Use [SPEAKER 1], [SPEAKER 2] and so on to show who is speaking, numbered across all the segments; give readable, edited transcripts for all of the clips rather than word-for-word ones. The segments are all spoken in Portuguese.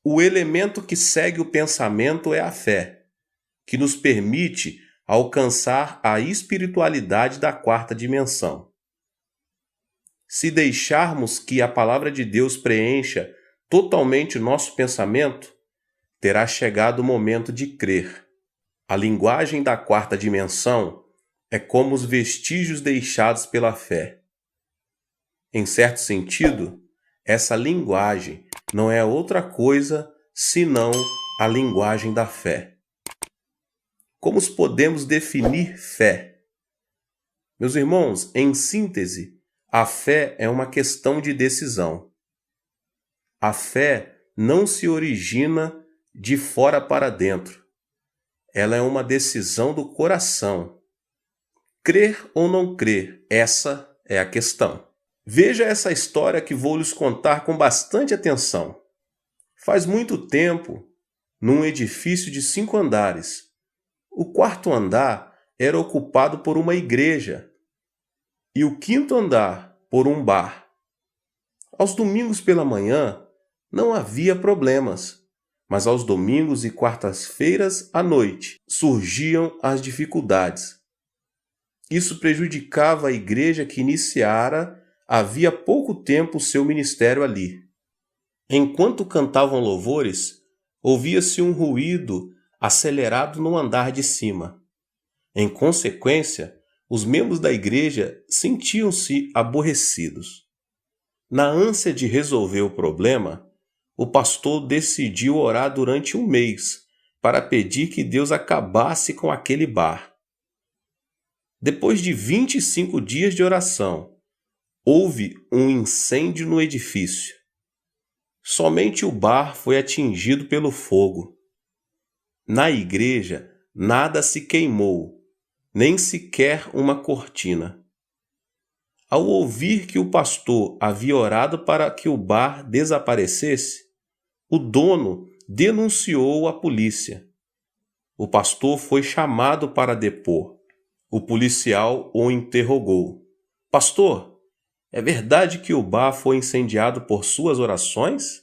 [SPEAKER 1] O elemento que segue o pensamento é a fé, que nos permite alcançar a espiritualidade da quarta dimensão. Se deixarmos que a palavra de Deus preencha totalmente nosso pensamento, terá chegado o momento de crer. A linguagem da quarta dimensão é como os vestígios deixados pela fé. Em certo sentido, essa linguagem não é outra coisa senão a linguagem da fé. Como podemos definir fé? Meus irmãos, em síntese, a fé é uma questão de decisão. A fé não se origina de fora para dentro. Ela é uma decisão do coração. Crer ou não crer, essa é a questão. Veja essa história que vou lhes contar com bastante atenção. Faz muito tempo, num edifício de 5 andares, o 4º andar era ocupado por uma igreja e o 5º andar por um bar. Aos domingos pela manhã não havia problemas, mas aos domingos e quartas-feiras à noite surgiam as dificuldades. Isso prejudicava a igreja que iniciara havia pouco tempo o seu ministério ali. Enquanto cantavam louvores, ouvia-se um ruído acelerado no andar de cima. Em consequência, os membros da igreja sentiam-se aborrecidos. Na ânsia de resolver o problema, o pastor decidiu orar durante 1 mês para pedir que Deus acabasse com aquele bar. Depois de 25 dias de oração, houve um incêndio no edifício. Somente o bar foi atingido pelo fogo. Na igreja, nada se queimou, nem sequer uma cortina. Ao ouvir que o pastor havia orado para que o bar desaparecesse, o dono denunciou a polícia. O pastor foi chamado para depor. O policial o interrogou. Pastor, é verdade que o bar foi incendiado por suas orações?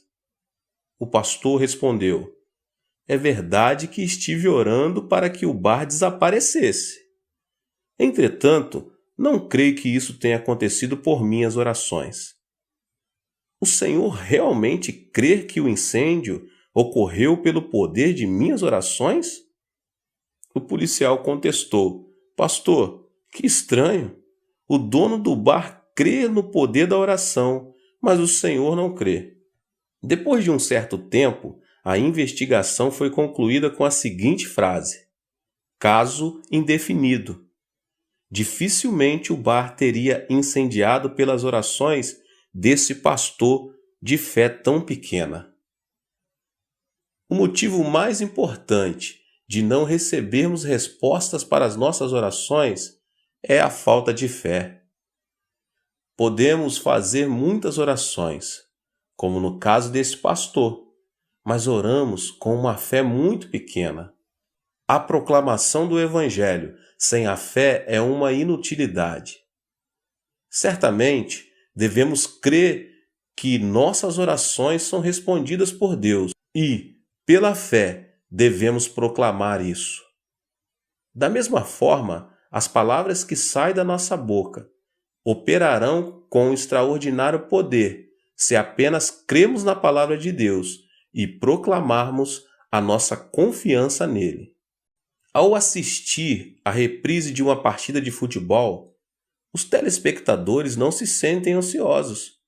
[SPEAKER 1] O pastor respondeu: é verdade que estive orando para que o bar desaparecesse. Entretanto, não creio que isso tenha acontecido por minhas orações. O Senhor realmente crê que o incêndio ocorreu pelo poder de minhas orações? O policial contestou: Pastor, que estranho. O dono do bar crê no poder da oração, mas o Senhor não crê. Depois de um certo tempo, a investigação foi concluída com a seguinte frase: caso indefinido. Dificilmente o bar teria incendiado pelas orações desse pastor de fé tão pequena. O motivo mais importante de não recebermos respostas para as nossas orações é a falta de fé. Podemos fazer muitas orações, como no caso desse pastor, mas oramos com uma fé muito pequena. A proclamação do Evangelho sem a fé é uma inutilidade. Certamente, devemos crer que nossas orações são respondidas por Deus e, pela fé, devemos proclamar isso. Da mesma forma, as palavras que saem da nossa boca operarão com extraordinário poder se apenas cremos na palavra de Deus e proclamarmos a nossa confiança nele. Ao assistir a reprise de uma partida de futebol, os telespectadores não se sentem ansiosos,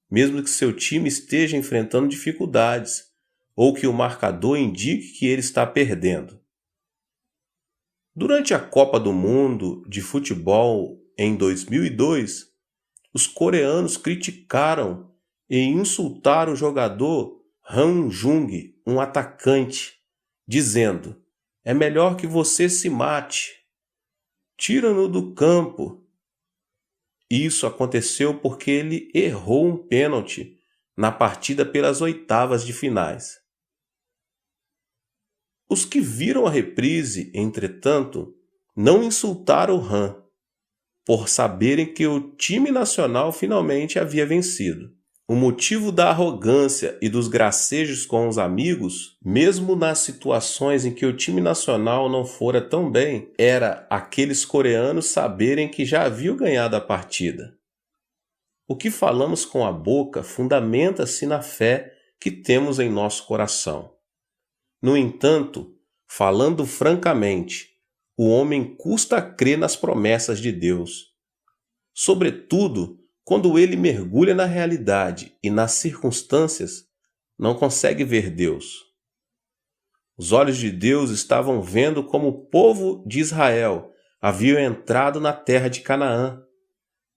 [SPEAKER 1] mesmo que seu time esteja enfrentando dificuldades ou que o marcador indique que ele está perdendo. Durante a Copa do Mundo de Futebol em 2002, os coreanos criticaram e insultaram o jogador Han Jung, um atacante, dizendo: é melhor que você se mate. Tira-no do campo. Isso aconteceu porque ele errou um pênalti na partida pelas oitavas de finais. Os que viram a reprise, entretanto, não insultaram o Han, por saberem que o time nacional finalmente havia vencido. O motivo da arrogância e dos gracejos com os amigos, mesmo nas situações em que o time nacional não fora tão bem, era aqueles coreanos saberem que já haviam ganhado a partida. O que falamos com a boca fundamenta-se na fé que temos em nosso coração. No entanto, falando francamente, o homem custa crer nas promessas de Deus. Sobretudo, quando ele mergulha na realidade e nas circunstâncias, não consegue ver Deus. Os olhos de Deus estavam vendo como o povo de Israel havia entrado na terra de Canaã,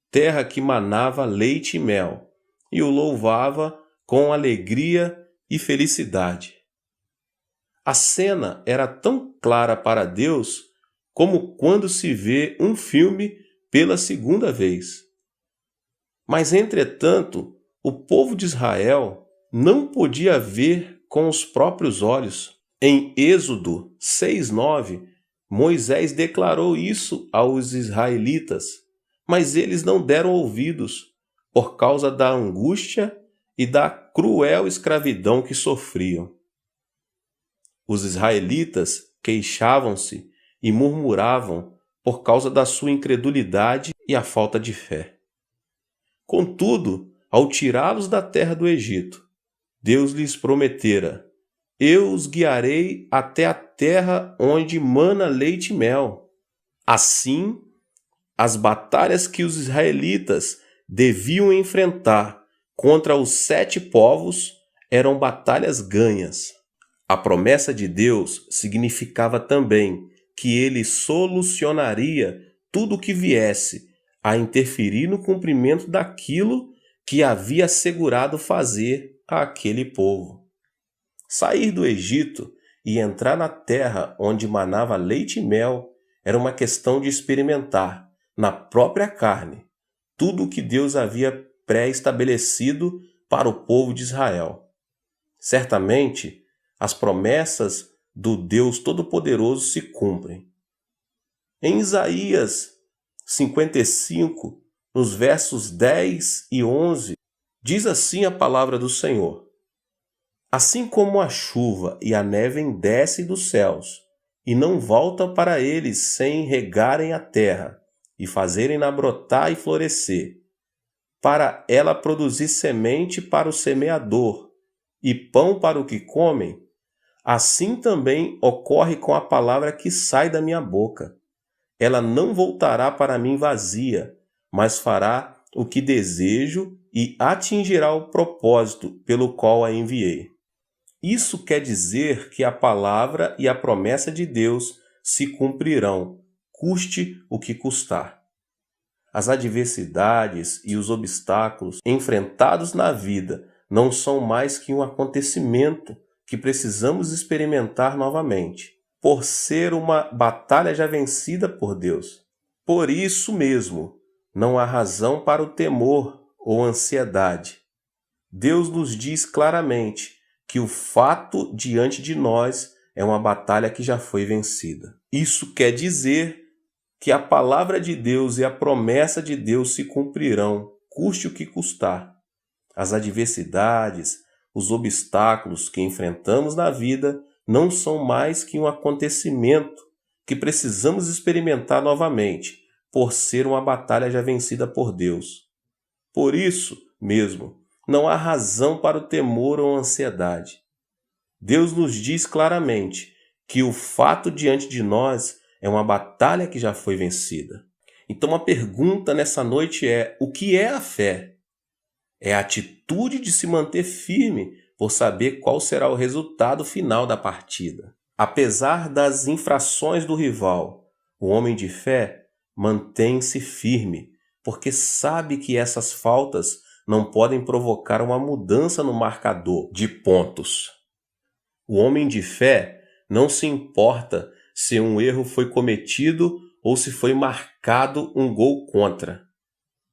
[SPEAKER 1] terra que manava leite e mel, e o louvava com alegria e felicidade. A cena era tão clara para Deus como quando se vê um filme pela segunda vez. Mas, entretanto, o povo de Israel não podia ver com os próprios olhos. Em Êxodo 6:9, Moisés declarou isso aos israelitas, mas eles não deram ouvidos por causa da angústia e da cruel escravidão que sofriam. Os israelitas queixavam-se e murmuravam por causa da sua incredulidade e a falta de fé. Contudo, ao tirá-los da terra do Egito, Deus lhes prometera: eu os guiarei até a terra onde mana leite e mel. Assim, as batalhas que os israelitas deviam enfrentar contra os 7 povos eram batalhas ganhas. A promessa de Deus significava também que ele solucionaria tudo o que viesse a interferir no cumprimento daquilo que havia assegurado fazer àquele povo. Sair do Egito e entrar na terra onde manava leite e mel era uma questão de experimentar, na própria carne, tudo o que Deus havia pré-estabelecido para o povo de Israel. Certamente, as promessas do Deus Todo-Poderoso se cumprem. Em Isaías 55, nos versos 10 e 11, diz assim a palavra do Senhor: assim como a chuva e a neve descem dos céus, e não voltam para eles sem regarem a terra, e fazerem-na brotar e florescer, para ela produzir semente para o semeador, e pão para o que comem, assim também ocorre com a palavra que sai da minha boca. Ela não voltará para mim vazia, mas fará o que desejo e atingirá o propósito pelo qual a enviei. Isso quer dizer que a palavra e a promessa de Deus se cumprirão, custe o que custar. As adversidades e os obstáculos enfrentados na vida não são mais que um acontecimento que precisamos experimentar novamente, por ser uma batalha já vencida por Deus. Por isso mesmo, não há razão para o temor ou ansiedade. Deus nos diz claramente que o fato diante de nós é uma batalha que já foi vencida. Isso quer dizer que a palavra de Deus e a promessa de Deus se cumprirão, custe o que custar. As adversidades, os obstáculos que enfrentamos na vida não são mais que um acontecimento que precisamos experimentar novamente, por ser uma batalha já vencida por Deus. Por isso mesmo, não há razão para o temor ou ansiedade. Deus nos diz claramente que o fato diante de nós é uma batalha que já foi vencida. Então a pergunta nessa noite é: o que é a fé? É a atitude de se manter firme por saber qual será o resultado final da partida. Apesar das infrações do rival, o homem de fé mantém-se firme, porque sabe que essas faltas não podem provocar uma mudança no marcador de pontos. O homem de fé não se importa se um erro foi cometido ou se foi marcado um gol contra.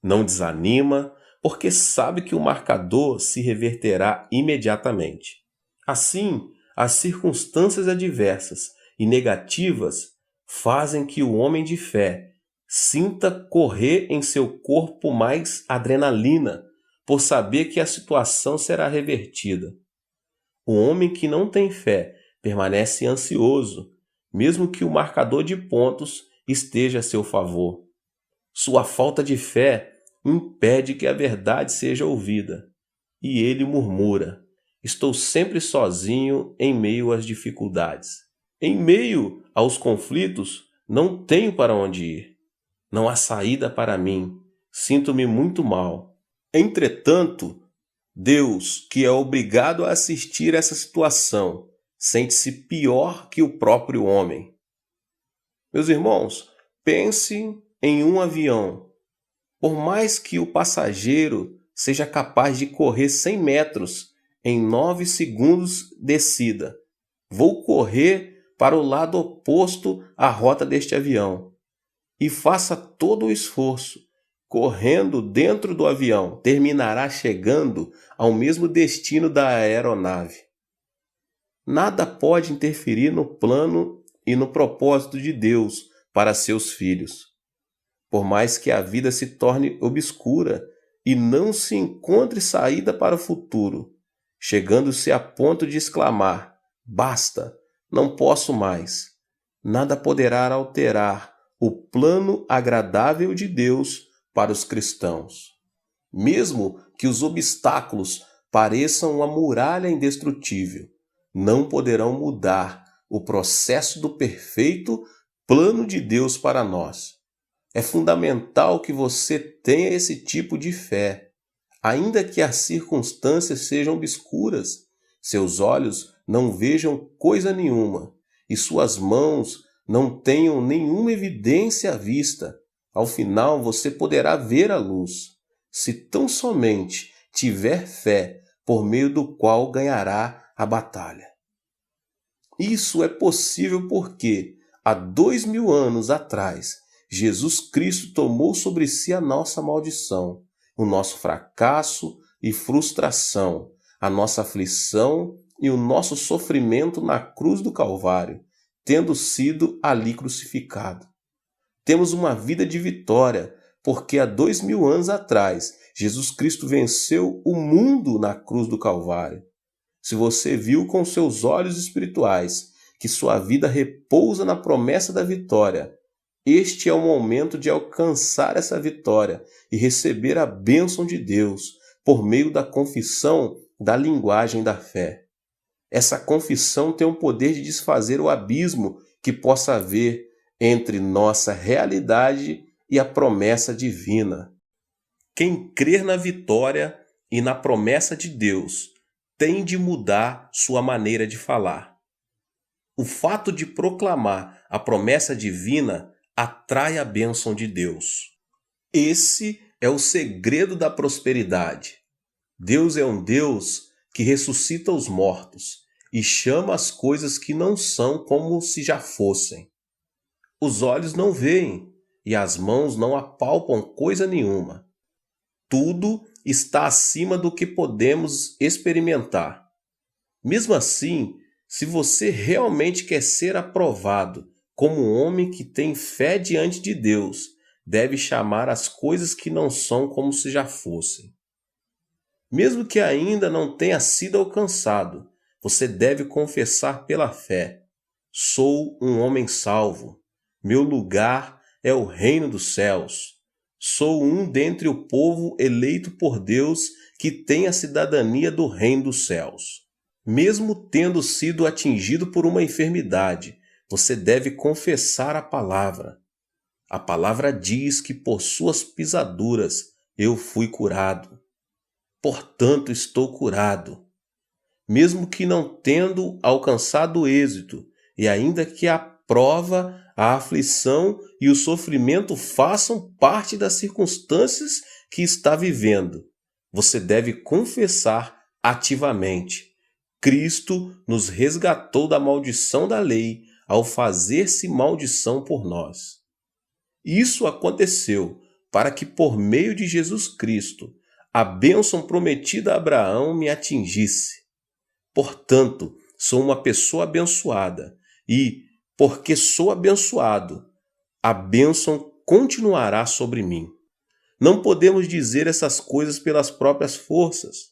[SPEAKER 1] Não desanima, porque sabe que o marcador se reverterá imediatamente. Assim, as circunstâncias adversas e negativas fazem que o homem de fé sinta correr em seu corpo mais adrenalina, por saber que a situação será revertida. O homem que não tem fé permanece ansioso, mesmo que o marcador de pontos esteja a seu favor. Sua falta de fé impede que a verdade seja ouvida. E ele murmura: estou sempre sozinho em meio às dificuldades. Em meio aos conflitos, não tenho para onde ir. Não há saída para mim. Sinto-me muito mal. Entretanto, Deus, que é obrigado a assistir essa situação, sente-se pior que o próprio homem. Meus irmãos, pensem em um avião. Por mais que o passageiro seja capaz de correr 100 metros em 9 segundos descida, vou correr para o lado oposto à rota deste avião. E faça todo o esforço, correndo dentro do avião, terminará chegando ao mesmo destino da aeronave. Nada pode interferir no plano e no propósito de Deus para seus filhos. Por mais que a vida se torne obscura e não se encontre saída para o futuro, chegando-se a ponto de exclamar: basta, não posso mais. Nada poderá alterar o plano agradável de Deus para os cristãos. Mesmo que os obstáculos pareçam uma muralha indestrutível, não poderão mudar o processo do perfeito plano de Deus para nós. É fundamental que você tenha esse tipo de fé. Ainda que as circunstâncias sejam obscuras, seus olhos não vejam coisa nenhuma e suas mãos não tenham nenhuma evidência à vista. Ao final você poderá ver a luz, se tão somente tiver fé, por meio do qual ganhará a batalha. Isso é possível porque, há 2000 anos atrás, Jesus Cristo tomou sobre si a nossa maldição, o nosso fracasso e frustração, a nossa aflição e o nosso sofrimento na cruz do Calvário, tendo sido ali crucificado. Temos uma vida de vitória, porque há 2000 anos atrás, Jesus Cristo venceu o mundo na cruz do Calvário. Se você viu com seus olhos espirituais que sua vida repousa na promessa da vitória, este é o momento de alcançar essa vitória e receber a bênção de Deus por meio da confissão da linguagem da fé. Essa confissão tem o poder de desfazer o abismo que possa haver entre nossa realidade e a promessa divina. Quem crer na vitória e na promessa de Deus tem de mudar sua maneira de falar. O fato de proclamar a promessa divina atrai a bênção de Deus. Esse é o segredo da prosperidade. Deus é um Deus que ressuscita os mortos e chama as coisas que não são como se já fossem. Os olhos não veem e as mãos não apalpam coisa nenhuma. Tudo está acima do que podemos experimentar. Mesmo assim, se você realmente quer ser aprovado como um homem que tem fé diante de Deus, deve chamar as coisas que não são como se já fossem. Mesmo que ainda não tenha sido alcançado, você deve confessar pela fé: sou um homem salvo. Meu lugar é o reino dos céus. Sou um dentre o povo eleito por Deus que tem a cidadania do reino dos céus. Mesmo tendo sido atingido por uma enfermidade, você deve confessar a palavra. A palavra diz que por suas pisaduras eu fui curado. Portanto, estou curado. Mesmo que não tendo alcançado êxito, e ainda que a prova, a aflição e o sofrimento façam parte das circunstâncias que está vivendo, você deve confessar ativamente: Cristo nos resgatou da maldição da lei ao fazer-se maldição por nós. Isso aconteceu para que, por meio de Jesus Cristo, a bênção prometida a Abraão me atingisse. Portanto, sou uma pessoa abençoada e, porque sou abençoado, a bênção continuará sobre mim. Não podemos dizer essas coisas pelas próprias forças.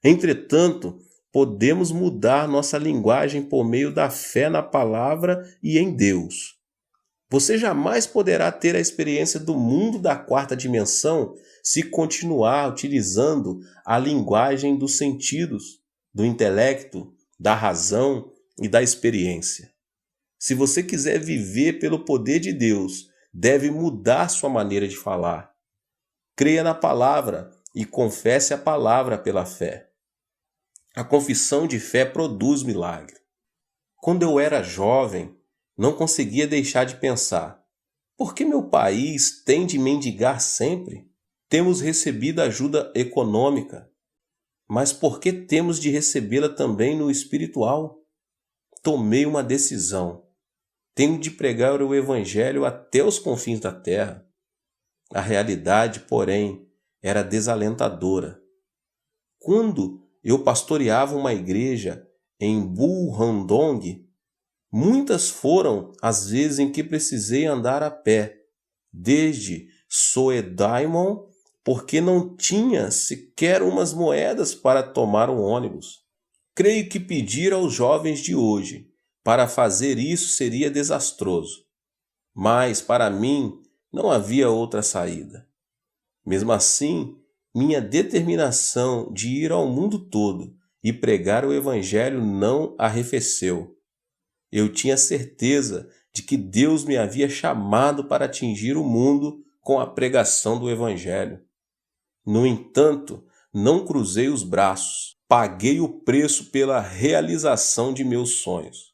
[SPEAKER 1] Entretanto, podemos mudar nossa linguagem por meio da fé na palavra e em Deus. Você jamais poderá ter a experiência do mundo da quarta dimensão se continuar utilizando a linguagem dos sentidos, do intelecto, da razão e da experiência. Se você quiser viver pelo poder de Deus, deve mudar sua maneira de falar. Creia na palavra e confesse a palavra pela fé. A confissão de fé produz milagre. Quando eu era jovem, não conseguia deixar de pensar: por que meu país tem de mendigar sempre? Temos recebido ajuda econômica, mas por que temos de recebê-la também no espiritual? Tomei uma decisão. Tenho de pregar o Evangelho até os confins da terra. A realidade, porém, era desalentadora. Quando eu pastoreava uma igreja em Bulhandong, muitas foram as vezes em que precisei andar a pé, desde Soedaimon, porque não tinha sequer umas moedas para tomar um ônibus. Creio que pedir aos jovens de hoje para fazer isso seria desastroso, mas para mim não havia outra saída. Mesmo assim, minha determinação de ir ao mundo todo e pregar o Evangelho não arrefeceu. Eu tinha certeza de que Deus me havia chamado para atingir o mundo com a pregação do Evangelho. No entanto, não cruzei os braços. Paguei o preço pela realização de meus sonhos.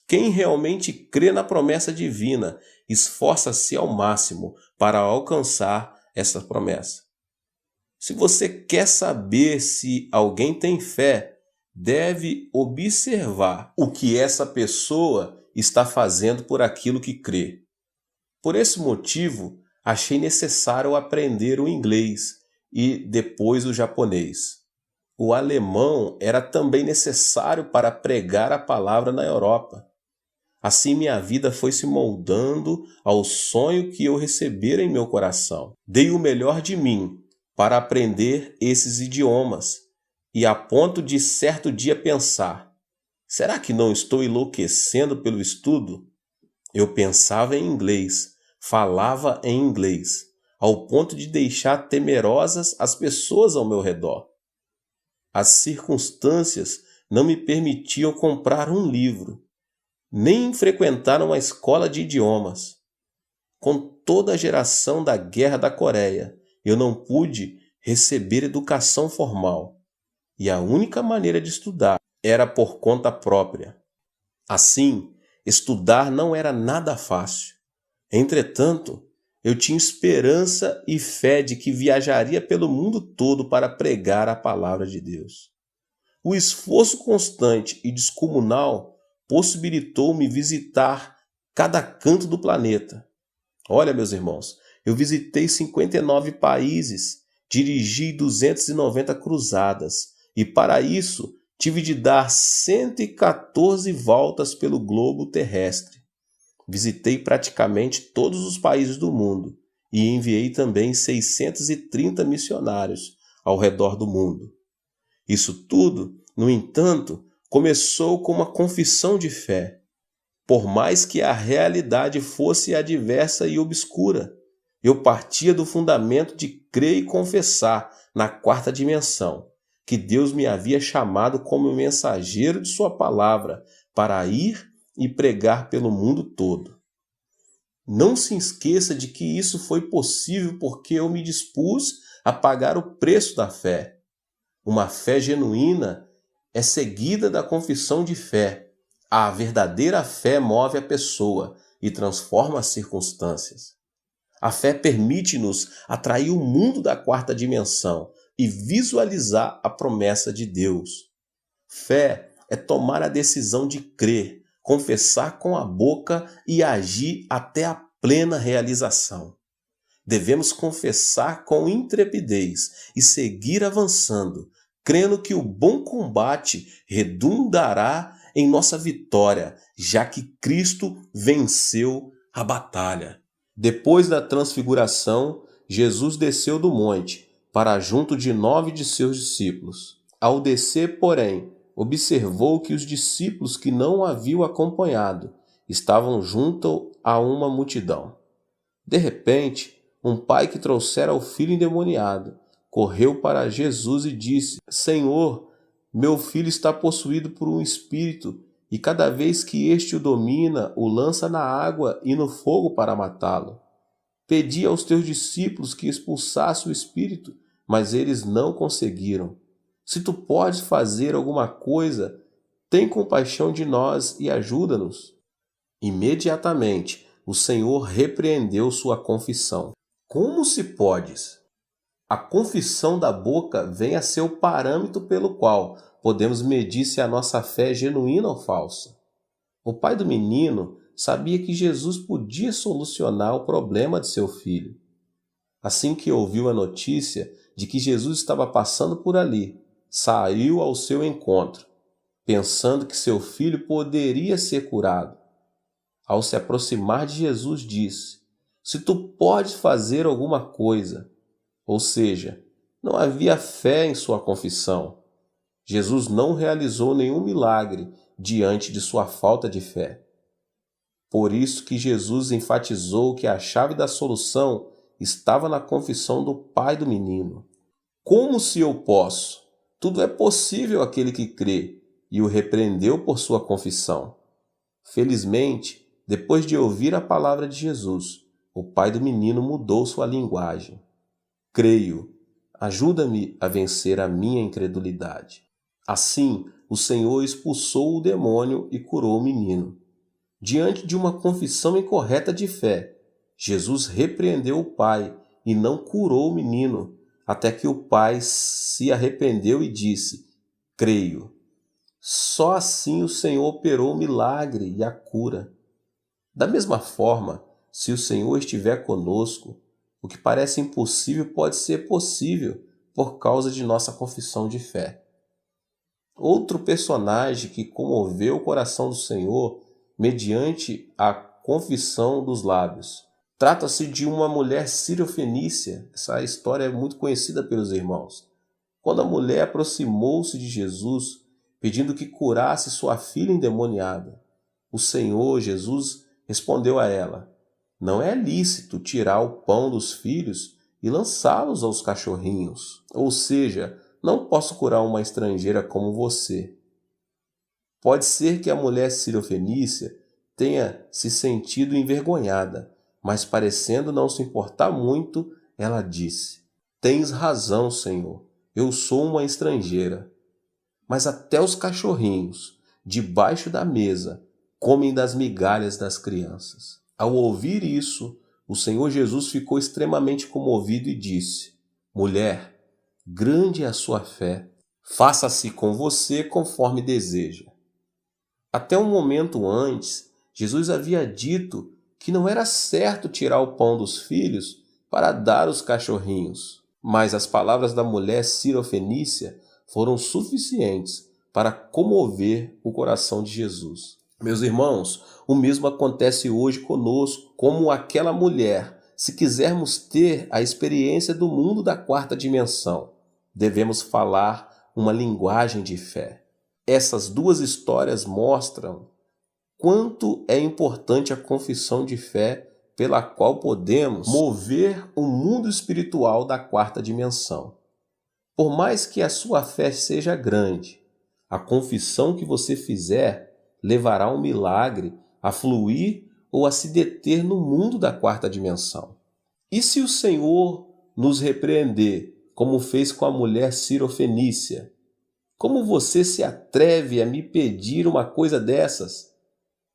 [SPEAKER 1] Quem realmente crê na promessa divina, esforça-se ao máximo para alcançar essa promessa. Se você quer saber se alguém tem fé, deve observar o que essa pessoa está fazendo por aquilo que crê. Por esse motivo, achei necessário aprender o inglês e depois o japonês. O alemão era também necessário para pregar a palavra na Europa. Assim minha vida foi se moldando ao sonho que eu recebera em meu coração. Dei o melhor de mim para aprender esses idiomas e a ponto de certo dia pensar: será que não estou enlouquecendo pelo estudo? Eu pensava em inglês, falava em inglês, ao ponto de deixar temerosas as pessoas ao meu redor. As circunstâncias não me permitiam comprar um livro, nem frequentar uma escola de idiomas. Com toda a geração da Guerra da Coreia, eu não pude receber educação formal, e a única maneira de estudar era por conta própria. Assim, estudar não era nada fácil. Entretanto, eu tinha esperança e fé de que viajaria pelo mundo todo para pregar a palavra de Deus. O esforço constante e descomunal possibilitou-me visitar cada canto do planeta. Olha, meus irmãos, eu visitei 59 países, dirigi 290 cruzadas e, para isso, tive de dar 114 voltas pelo globo terrestre. Visitei praticamente todos os países do mundo e enviei também 630 missionários ao redor do mundo. Isso tudo, no entanto, começou com uma confissão de fé. Por mais que a realidade fosse adversa e obscura, eu partia do fundamento de crer e confessar na quarta dimensão que Deus me havia chamado como mensageiro de sua palavra para ir e pregar pelo mundo todo. Não se esqueça de que isso foi possível porque eu me dispus a pagar o preço da fé. Uma fé genuína é seguida da confissão de fé. A verdadeira fé move a pessoa e transforma as circunstâncias. A fé permite-nos atrair o mundo da quarta dimensão e visualizar a promessa de Deus. Fé é tomar a decisão de crer, confessar com a boca e agir até a plena realização. Devemos confessar com intrepidez e seguir avançando, crendo que o bom combate redundará em nossa vitória, já que Cristo venceu a batalha. Depois da transfiguração, Jesus desceu do monte, para junto de 9 de seus discípulos. Ao descer, porém, observou que os discípulos que não o haviam acompanhado estavam junto a uma multidão. De repente, um pai que trouxera o filho endemoniado correu para Jesus e disse: Senhor, meu filho está possuído por um espírito, e cada vez que este o domina, o lança na água e no fogo para matá-lo. Pedi aos teus discípulos que expulsassem o espírito, mas eles não conseguiram. Se tu podes fazer alguma coisa, tem compaixão de nós e ajuda-nos. Imediatamente, o Senhor repreendeu sua confissão. Como se podes? A confissão da boca vem a ser o parâmetro pelo qual podemos medir se a nossa fé é genuína ou falsa. O pai do menino sabia que Jesus podia solucionar o problema de seu filho. Assim que ouviu a notícia de que Jesus estava passando por ali, saiu ao seu encontro, pensando que seu filho poderia ser curado. Ao se aproximar de Jesus, disse: Se tu podes fazer alguma coisa. Ou seja, não havia fé em sua confissão. Jesus não realizou nenhum milagre diante de sua falta de fé. Por isso que Jesus enfatizou que a chave da solução estava na confissão do pai do menino. Como se eu posso? Tudo é possível àquele que crê, e o repreendeu por sua confissão. Felizmente, depois de ouvir a palavra de Jesus, o pai do menino mudou sua linguagem. Creio, ajuda-me a vencer a minha incredulidade. Assim, o Senhor expulsou o demônio e curou o menino. Diante de uma confissão incorreta de fé, Jesus repreendeu o pai e não curou o menino, até que o pai se arrependeu e disse: Creio. Só assim o Senhor operou o milagre e a cura. Da mesma forma, se o Senhor estiver conosco, o que parece impossível pode ser possível por causa de nossa confissão de fé. Outro personagem que comoveu o coração do Senhor mediante a confissão dos lábios. Trata-se de uma mulher sírio-fenícia. Essa história é muito conhecida pelos irmãos. Quando a mulher aproximou-se de Jesus, pedindo que curasse sua filha endemoniada, o Senhor Jesus respondeu a ela: Não é lícito tirar o pão dos filhos e lançá-los aos cachorrinhos. Ou seja, não posso curar uma estrangeira como você. Pode ser que a mulher sírio-fenícia tenha se sentido envergonhada, mas parecendo não se importar muito, ela disse: Tens razão, Senhor, eu sou uma estrangeira. Mas até os cachorrinhos, debaixo da mesa, comem das migalhas das crianças. Ao ouvir isso, o Senhor Jesus ficou extremamente comovido e disse: Mulher, grande é a sua fé, faça-se com você conforme deseja. Até um momento antes, Jesus havia dito que não era certo tirar o pão dos filhos para dar aos cachorrinhos. Mas as palavras da mulher sírio-fenícia foram suficientes para comover o coração de Jesus. Meus irmãos, o mesmo acontece hoje conosco, como aquela mulher. Se quisermos ter a experiência do mundo da quarta dimensão, devemos falar uma linguagem de fé. Essas duas histórias mostram quanto é importante a confissão de fé pela qual podemos mover o mundo espiritual da quarta dimensão. Por mais que a sua fé seja grande, a confissão que você fizer levará um milagre a fluir ou a se deter no mundo da quarta dimensão. E se o Senhor nos repreender, como fez com a mulher sírio-fenícia, como você se atreve a me pedir uma coisa dessas?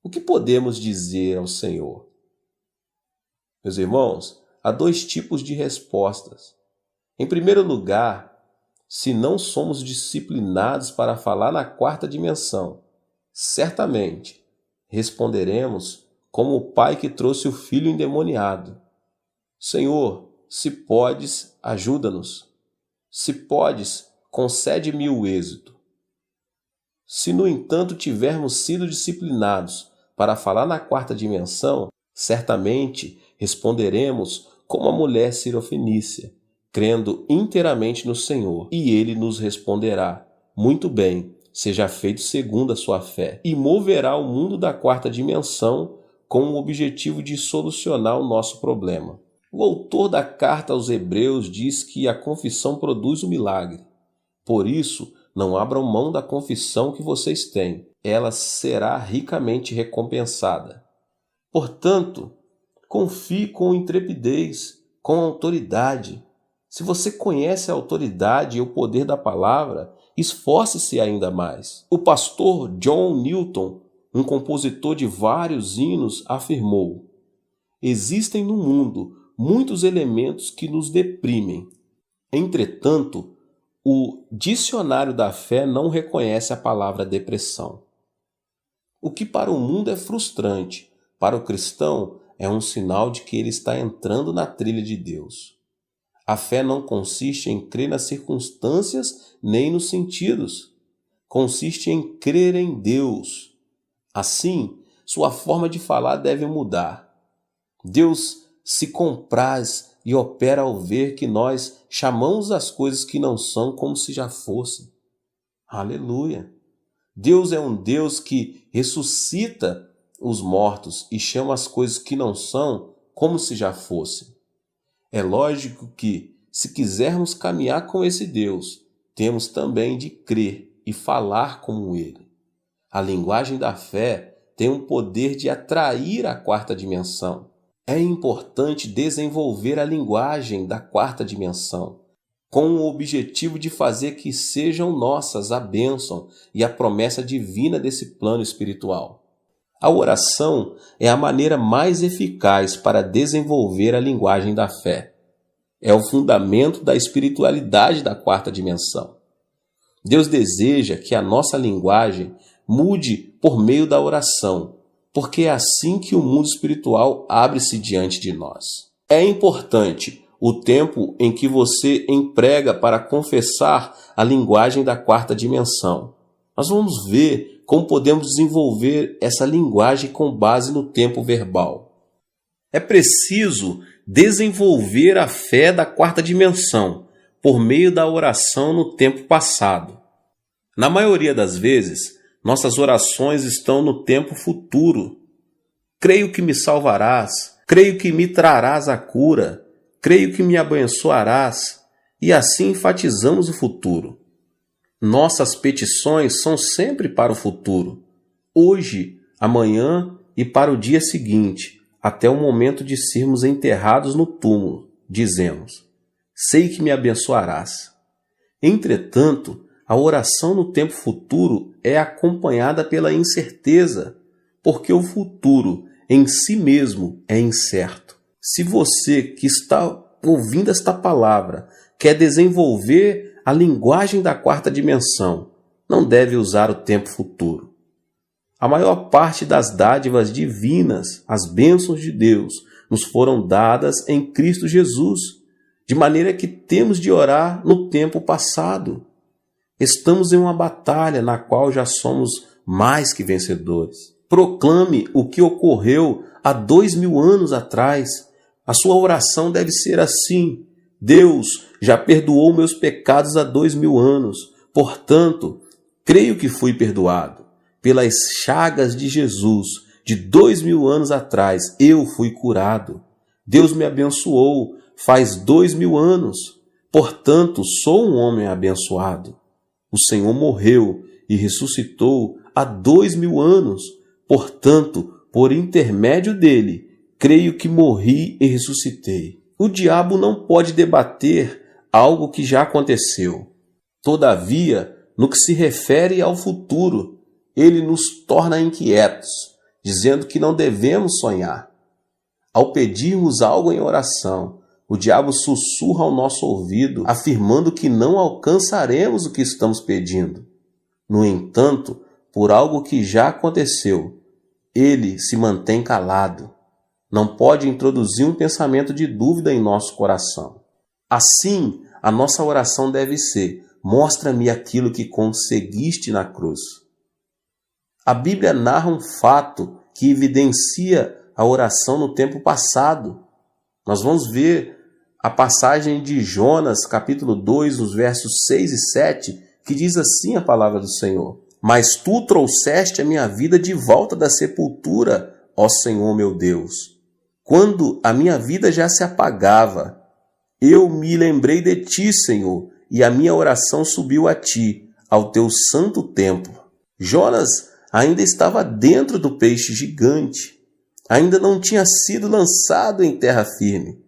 [SPEAKER 1] O que podemos dizer ao Senhor? Meus irmãos, há dois tipos de respostas. Em primeiro lugar, se não somos disciplinados para falar na quarta dimensão, certamente responderemos como o pai que trouxe o filho endemoniado: Senhor, se podes, ajuda-nos. Se podes, concede-me o êxito. Se, no entanto, tivermos sido disciplinados para falar na quarta dimensão, certamente responderemos como a mulher sirofenícia, crendo inteiramente no Senhor, e ele nos responderá: muito bem, seja feito segundo a sua fé, e moverá o mundo da quarta dimensão com o objetivo de solucionar o nosso problema. O autor da carta aos Hebreus diz que a confissão produz o milagre. Por isso, não abram mão da confissão que vocês têm. Ela será ricamente recompensada. Portanto, confie com intrepidez, com autoridade. Se você conhece a autoridade e o poder da palavra, esforce-se ainda mais. O pastor John Newton, um compositor de vários hinos, afirmou: existem no mundo muitos elementos que nos deprimem. Entretanto, o dicionário da fé não reconhece a palavra depressão. O que para o mundo é frustrante, para o cristão é um sinal de que ele está entrando na trilha de Deus. A fé não consiste em crer nas circunstâncias nem nos sentidos. Consiste em crer em Deus. Assim, sua forma de falar deve mudar. Deus se compraz e opera ao ver que nós chamamos as coisas que não são como se já fossem. Aleluia! Deus é um Deus que ressuscita os mortos e chama as coisas que não são como se já fossem. É lógico que, se quisermos caminhar com esse Deus, temos também de crer e falar como Ele. A linguagem da fé tem o poder de atrair a quarta dimensão. É importante desenvolver a linguagem da quarta dimensão, com o objetivo de fazer que sejam nossas a bênção e a promessa divina desse plano espiritual. A oração é a maneira mais eficaz para desenvolver a linguagem da fé. É o fundamento da espiritualidade da quarta dimensão. Deus deseja que a nossa linguagem mude por meio da oração, porque é assim que o mundo espiritual abre-se diante de nós. É importante o tempo em que você emprega para confessar a linguagem da quarta dimensão. Nós vamos ver como podemos desenvolver essa linguagem com base no tempo verbal. É preciso desenvolver a fé da quarta dimensão por meio da oração no tempo passado. Na maioria das vezes, nossas orações estão no tempo futuro. Creio que me salvarás, creio que me trarás a cura, creio que me abençoarás, e assim enfatizamos o futuro. Nossas petições são sempre para o futuro, hoje, amanhã e para o dia seguinte, até o momento de sermos enterrados no túmulo. Dizemos: sei que me abençoarás. Entretanto, a oração no tempo futuro é acompanhada pela incerteza, porque o futuro em si mesmo é incerto. Se você que está ouvindo esta palavra quer desenvolver a linguagem da quarta dimensão, não deve usar o tempo futuro. A maior parte das dádivas divinas, as bênçãos de Deus, nos foram dadas em Cristo Jesus, de maneira que temos de orar no tempo passado. Estamos em uma batalha na qual já somos mais que vencedores. Proclame o que ocorreu há 2000 anos atrás. A sua oração deve ser assim: Deus já perdoou meus pecados há 2000 anos. Portanto, creio que fui perdoado. Pelas chagas de Jesus, de 2000 anos atrás, eu fui curado. Deus me abençoou faz 2000 anos. Portanto, sou um homem abençoado. O Senhor morreu e ressuscitou há 2000 anos. Portanto, por intermédio dele, creio que morri e ressuscitei. O diabo não pode debater algo que já aconteceu. Todavia, no que se refere ao futuro, ele nos torna inquietos, dizendo que não devemos sonhar. Ao pedirmos algo em oração, o diabo sussurra ao nosso ouvido, afirmando que não alcançaremos o que estamos pedindo. No entanto, por algo que já aconteceu, ele se mantém calado. Não pode introduzir um pensamento de dúvida em nosso coração. Assim, a nossa oração deve ser: mostra-me aquilo que conseguiste na cruz. A Bíblia narra um fato que evidencia a oração no tempo passado. Nós vamos ver a passagem de Jonas, capítulo 2, nos versos 6 e 7, que diz assim a palavra do Senhor: Mas tu trouxeste a minha vida de volta da sepultura, ó Senhor meu Deus. Quando a minha vida já se apagava, eu me lembrei de ti, Senhor, e a minha oração subiu a ti, ao teu santo templo. Jonas ainda estava dentro do peixe gigante, ainda não tinha sido lançado em terra firme.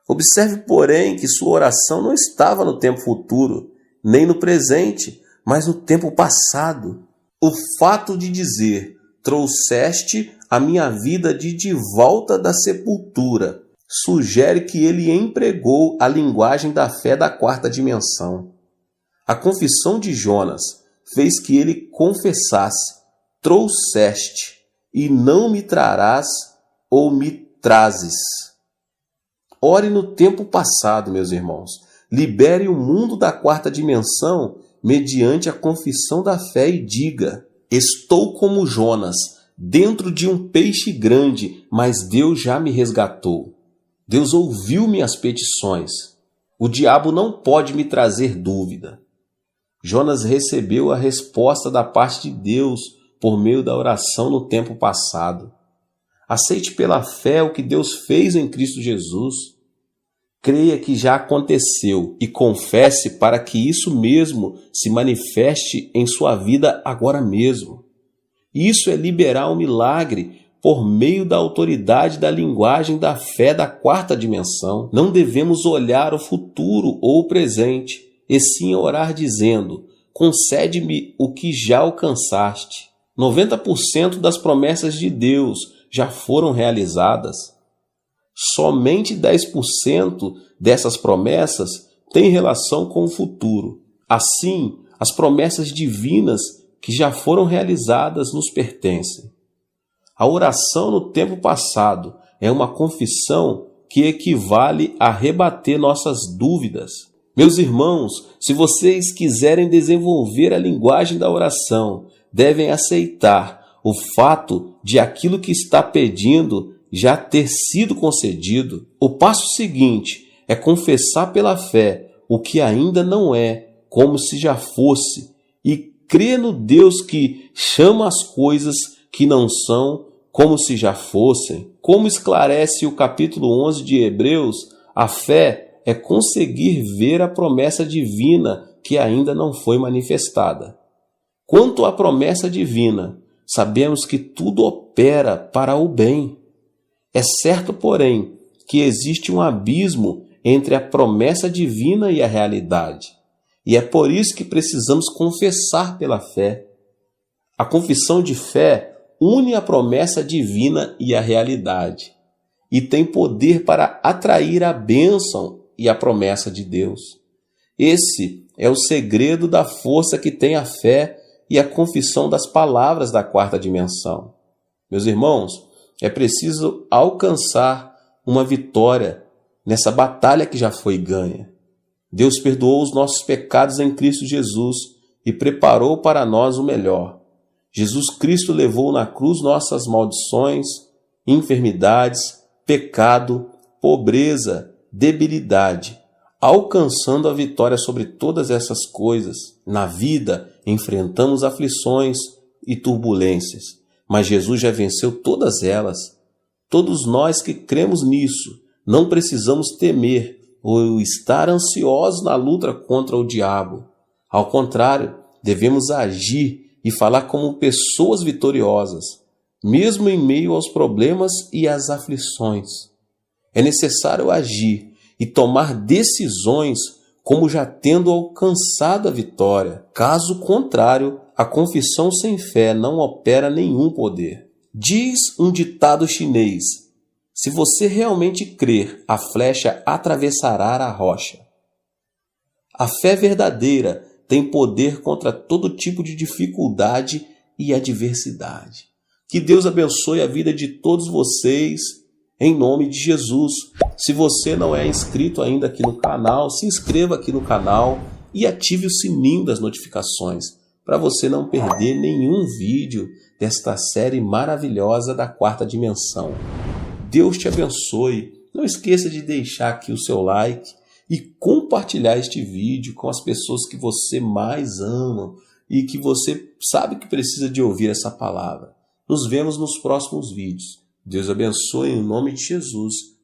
[SPEAKER 1] Observe, porém, que sua oração não estava no tempo futuro, nem no presente, mas no tempo passado. O fato de dizer, trouxeste a minha vida de volta da sepultura, sugere que ele empregou a linguagem da fé da quarta dimensão. A confissão de Jonas fez que ele confessasse, trouxeste, e não me trarás ou me trazes. Ore no tempo passado, meus irmãos. Libere o mundo da quarta dimensão mediante a confissão da fé e diga: estou como Jonas, dentro de um peixe grande, mas Deus já me resgatou. Deus ouviu minhas petições. O diabo não pode me trazer dúvida. Jonas recebeu a resposta da parte de Deus por meio da oração no tempo passado. Aceite pela fé o que Deus fez em Cristo Jesus. Creia que já aconteceu e confesse para que isso mesmo se manifeste em sua vida agora mesmo. Isso é liberar um milagre por meio da autoridade da linguagem da fé da quarta dimensão. Não devemos olhar o futuro ou o presente, e sim orar dizendo: concede-me o que já alcançaste. 90% das promessas de Deus já foram realizadas. Somente 10% dessas promessas têm relação com o futuro. Assim, as promessas divinas que já foram realizadas nos pertencem. A oração no tempo passado é uma confissão que equivale a rebater nossas dúvidas. Meus irmãos, se vocês quiserem desenvolver a linguagem da oração, devem aceitar o fato de aquilo que está pedindo já ter sido concedido. O passo seguinte é confessar pela fé o que ainda não é, como se já fosse, e crer no Deus que chama as coisas que não são como se já fossem. Como esclarece o capítulo 11 de Hebreus, a fé é conseguir ver a promessa divina que ainda não foi manifestada. Quanto à promessa divina, sabemos que tudo opera para o bem. É certo, porém, que existe um abismo entre a promessa divina e a realidade. E é por isso que precisamos confessar pela fé. A confissão de fé une a promessa divina e a realidade, e tem poder para atrair a bênção e a promessa de Deus. Esse é o segredo da força que tem a fé e a confissão das palavras da quarta dimensão. Meus irmãos, é preciso alcançar uma vitória nessa batalha que já foi ganha. Deus perdoou os nossos pecados em Cristo Jesus e preparou para nós o melhor. Jesus Cristo levou na cruz nossas maldições, enfermidades, pecado, pobreza, debilidade, alcançando a vitória sobre todas essas coisas. Na vida, enfrentamos aflições e turbulências, mas Jesus já venceu todas elas. Todos nós que cremos nisso, não precisamos temer ou estar ansiosos na luta contra o diabo. Ao contrário, devemos agir e falar como pessoas vitoriosas, mesmo em meio aos problemas e às aflições. É necessário agir e tomar decisões como já tendo alcançado a vitória. Caso contrário, a confissão sem fé não opera nenhum poder. Diz um ditado chinês: se você realmente crer, a flecha atravessará a rocha. A fé verdadeira tem poder contra todo tipo de dificuldade e adversidade. Que Deus abençoe a vida de todos vocês, em nome de Jesus. Se você não é inscrito ainda aqui no canal, se inscreva aqui no canal e ative o sininho das notificações, para você não perder nenhum vídeo desta série maravilhosa da quarta dimensão. Deus te abençoe. Não esqueça de deixar aqui o seu like e compartilhar este vídeo com as pessoas que você mais ama e que você sabe que precisa de ouvir essa palavra. Nos vemos nos próximos vídeos. Deus abençoe em nome de Jesus.